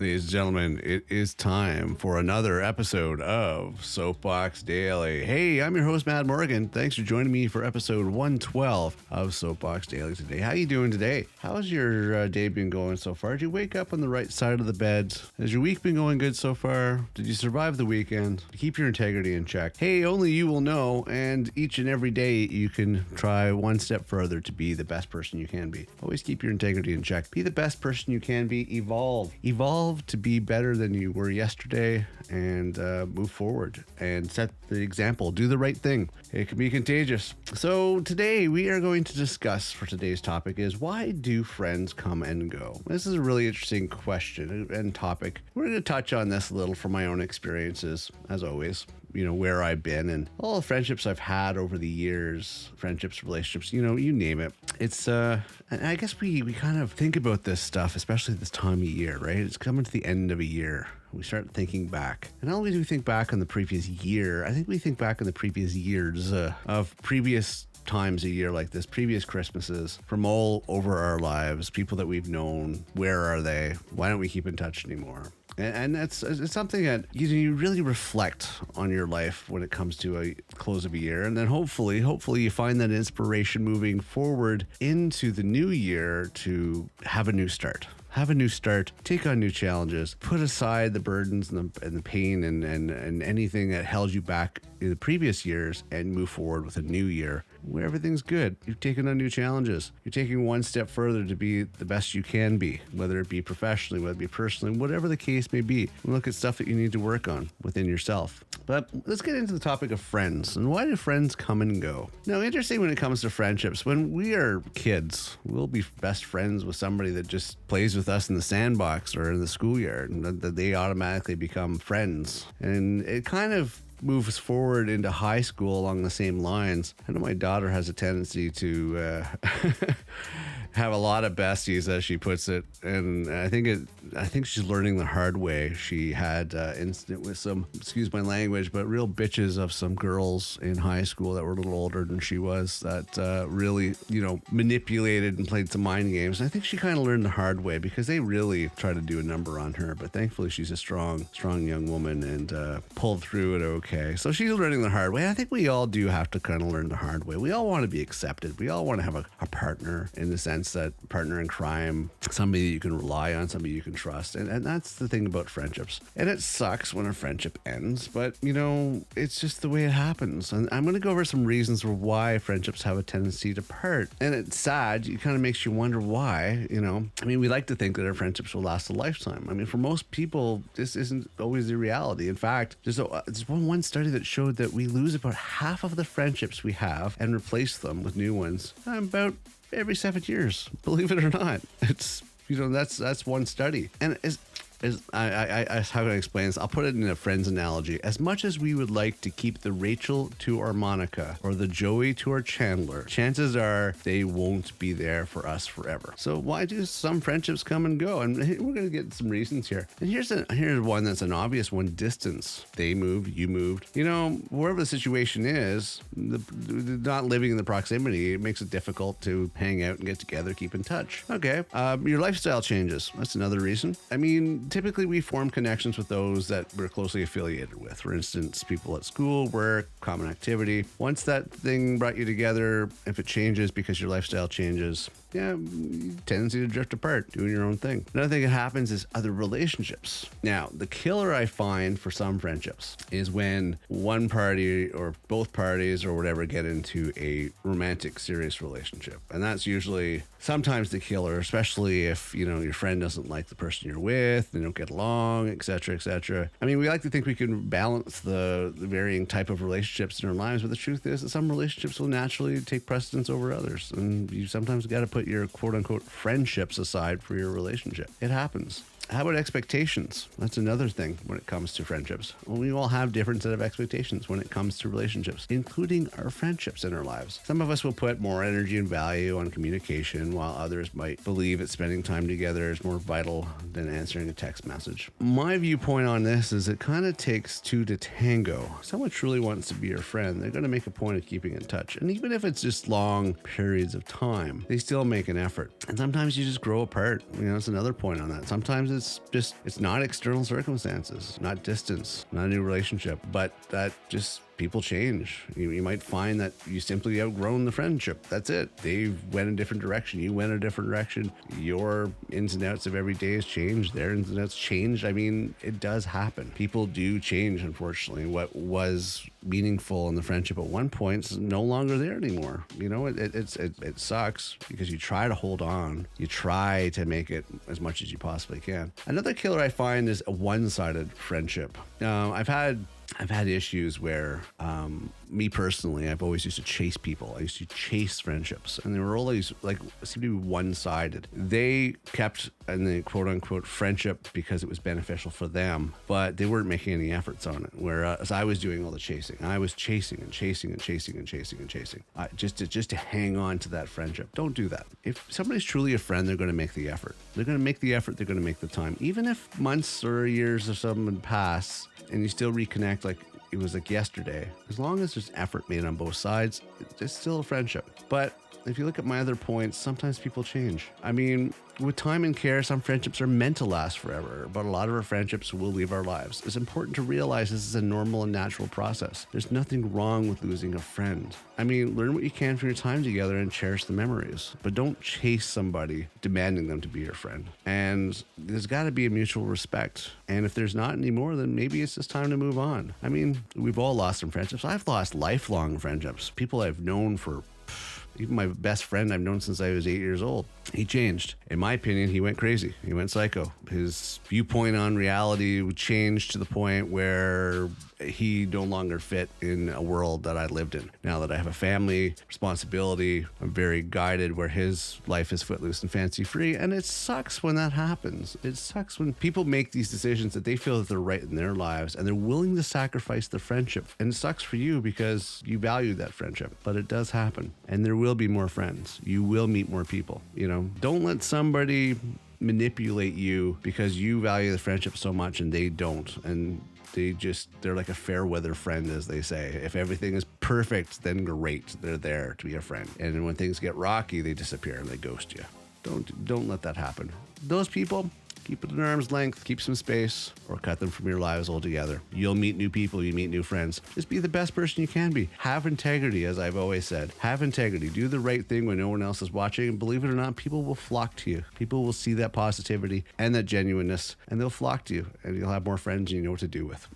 Ladies and gentlemen, it is time for another episode of Soapbox Daily. Hey, I'm your host, Matt Morgan. Thanks for joining me for episode 112 of Soapbox Daily today. How you doing today? How's your day been going so far? Did you wake up on the right side of the bed? Has your week been going good so far? Did you survive the weekend? Keep your integrity in check. Hey, only you will know, and each and every day you can try one step further to be the best person you can be. Always keep your integrity in check. Be the best person you can be. Evolve to be better than you were yesterday, and move forward and set the example. Do the right thing. It can be contagious. So today we are going to discuss, for today's topic, is why do friends come and go? This is a really interesting question and topic. We're going to touch on this a little from my own experiences, as always. You know, where I've been and all the friendships I've had over the years, friendships, relationships, you know, you name it. It's, and I guess we kind of think about this stuff, especially this time of year, right? It's coming to the end of a year. We start thinking back. And not only do we think back on the previous year, I think we think back on the previous years of previous times a year like this, previous Christmases from all over our lives, people that we've known. Where are they? Why don't we keep in touch anymore? And it's something that you really reflect on your life when it comes to a close of a year. And then hopefully you find that inspiration moving forward into the new year to have a new start. Have a new start, take on new challenges, put aside the burdens and the pain and anything that held you back in the previous years, and move forward with a new year where everything's good. You've taken on new challenges. You're taking one step further to be the best you can be, whether it be professionally, whether it be personally, whatever the case may be. Look at stuff that you need to work on within yourself. But let's get into the topic of friends and why do friends come and go? Now, interesting when it comes to friendships. When we are kids, we'll be best friends with somebody that just plays with us in the sandbox or in the schoolyard, and that they automatically become friends. And it kind of moves forward into high school along the same lines. I know my daughter has a tendency to have a lot of besties, as she puts it, and I think she's learning the hard way. She had incident with some, excuse my language, but real bitches of some girls in high school that were a little older than she was, that really, manipulated and played some mind games. And I think she kind of learned the hard way because they really tried to do a number on her. But thankfully, she's a strong young woman and pulled through it okay. So she's learning the hard way. I think we all do have to kind of learn the hard way. We all want to be accepted. We all want to have a partner, in the sense that partner in crime, somebody that you can rely on, somebody you can trust. And that's the thing about friendships. And it sucks when a friendship ends, but it's just the way it happens. And I'm going to go over some reasons for why friendships have a tendency to part. And it's sad. It kind of makes you wonder why, we like to think that our friendships will last a lifetime. I mean, for most people, this isn't always the reality. In fact, there's one study that showed that we lose about half of the friendships we have and replace them with new ones about every 7 years. Believe it or not, it's that's one study. And how can I explain this? I'll put it in a Friends analogy. As much as we would like to keep the Rachel to our Monica or the Joey to our Chandler, chances are they won't be there for us forever. So why do some friendships come and go? And we're going to get some reasons here. And here's one that's an obvious one: distance. They moved, you moved. Wherever the situation is, not living in the proximity, it makes it difficult to hang out and get together, keep in touch. Okay, your lifestyle changes. That's another reason. I mean, typically we form connections with those that we're closely affiliated with. For instance, people at school, work, common activity. Once that thing brought you together, if it changes because your lifestyle changes, tendency to drift apart, doing your own thing. Another thing that happens is other relationships. Now, the killer I find for some friendships is when one party or both parties or whatever get into a romantic, serious relationship. And that's usually sometimes the killer, especially if, your friend doesn't like the person you're with, they don't get along, etc., etc. I mean, we like to think we can balance the varying type of relationships in our lives, but the truth is that some relationships will naturally take precedence over others. And you sometimes got to put your quote-unquote friendships aside for your relationship. It happens. How about expectations? That's another thing when it comes to friendships. Well, we all have different set of expectations when it comes to relationships, including our friendships in our lives. Some of us will put more energy and value on communication, while others might believe that spending time together is more vital than answering a text message. My viewpoint on this is it kind of takes two to tango. If someone truly wants to be your friend, they're going to make a point of keeping in touch. And even if it's just long periods of time, they still make an effort. And sometimes you just grow apart. It's another point on that. Sometimes it's not external circumstances, not distance, not a new relationship, but that just people change. You might find that you simply outgrown the friendship. That's it. They went a different direction. You went a different direction. Your ins and outs of every day has changed. Their ins and outs changed. I mean, it does happen. People do change, unfortunately. What was meaningful in the friendship at one point is no longer there anymore. You know, it sucks because you try to hold on. You try to make it as much as you possibly can. Another killer I find is a one-sided friendship. I've had issues where, me personally, I've always used to chase people. I used to chase friendships, and they were always seemed to be one-sided. They kept in the quote-unquote friendship because it was beneficial for them, but they weren't making any efforts on it. Whereas I was doing all the chasing. I was chasing and chasing and chasing and chasing and chasing, just to hang on to that friendship. Don't do that. If somebody's truly a friend, they're going to make the effort. They're going to make the effort. They're going to make the time, even if months or years or something pass, and you still reconnect like it was like yesterday. As long as there's effort made on both sides, it's still a friendship. But if you look at my other points, sometimes people change. I mean, with time and care, some friendships are meant to last forever, but a lot of our friendships will leave our lives. It's important to realize this is a normal and natural process. There's nothing wrong with losing a friend. I mean, learn what you can from your time together and cherish the memories, but don't chase somebody demanding them to be your friend. And there's got to be a mutual respect. And if there's not anymore, then maybe it's just time to move on. I mean, we've all lost some friendships. I've lost lifelong friendships, people I've known for even my best friend I've known since I was 8 years old. He changed. In my opinion, he went crazy. He went psycho. His viewpoint on reality changed to the point where he no longer fit in a world that I lived in. Now that I have a family, responsibility, I'm very guided where his life is footloose and fancy free. And it sucks when that happens. It sucks when people make these decisions that they feel that they're right in their lives and they're willing to sacrifice the friendship. And it sucks for you because you value that friendship, but it does happen. And there will be more friends. You will meet more people. You know, don't let somebody manipulate you because you value the friendship so much and they don't. And they're like a fair weather friend, as they say. If everything is perfect, then great. They're there to be a friend. And when things get rocky, they disappear and they ghost you. Don't let that happen. Those people, keep it at arm's length, keep some space, or cut them from your lives altogether. You'll meet new people, you meet new friends. Just be the best person you can be. Have integrity, as I've always said. Have integrity. Do the right thing when no one else is watching. And believe it or not, people will flock to you. People will see that positivity and that genuineness, and they'll flock to you, and you'll have more friends you know what to do with.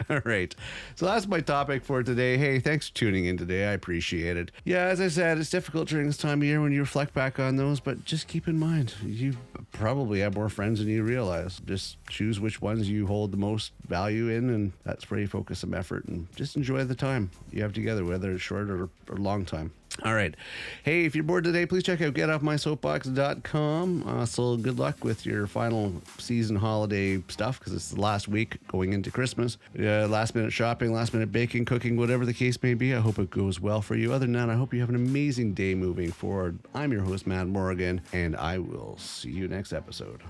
All right. So that's my topic for today. Hey, thanks for tuning in today. I appreciate it. Yeah, as I said, it's difficult during this time of year when you reflect back on those, but just keep in mind, you probably have more friends than you realize. Just choose which ones you hold the most value in, and that's where you focus some effort, and just enjoy the time you have together, whether it's short or long time. All right. Hey, if you're bored today, please check out getoffmysoapbox.com. So good luck with your final season holiday stuff, because it's the last week going into Christmas. Last minute shopping, last minute baking, cooking, whatever the case may be. I hope it goes well for you. Other than that, I hope you have an amazing day moving forward. I'm your host, Matt Morgan, and I will see you next episode.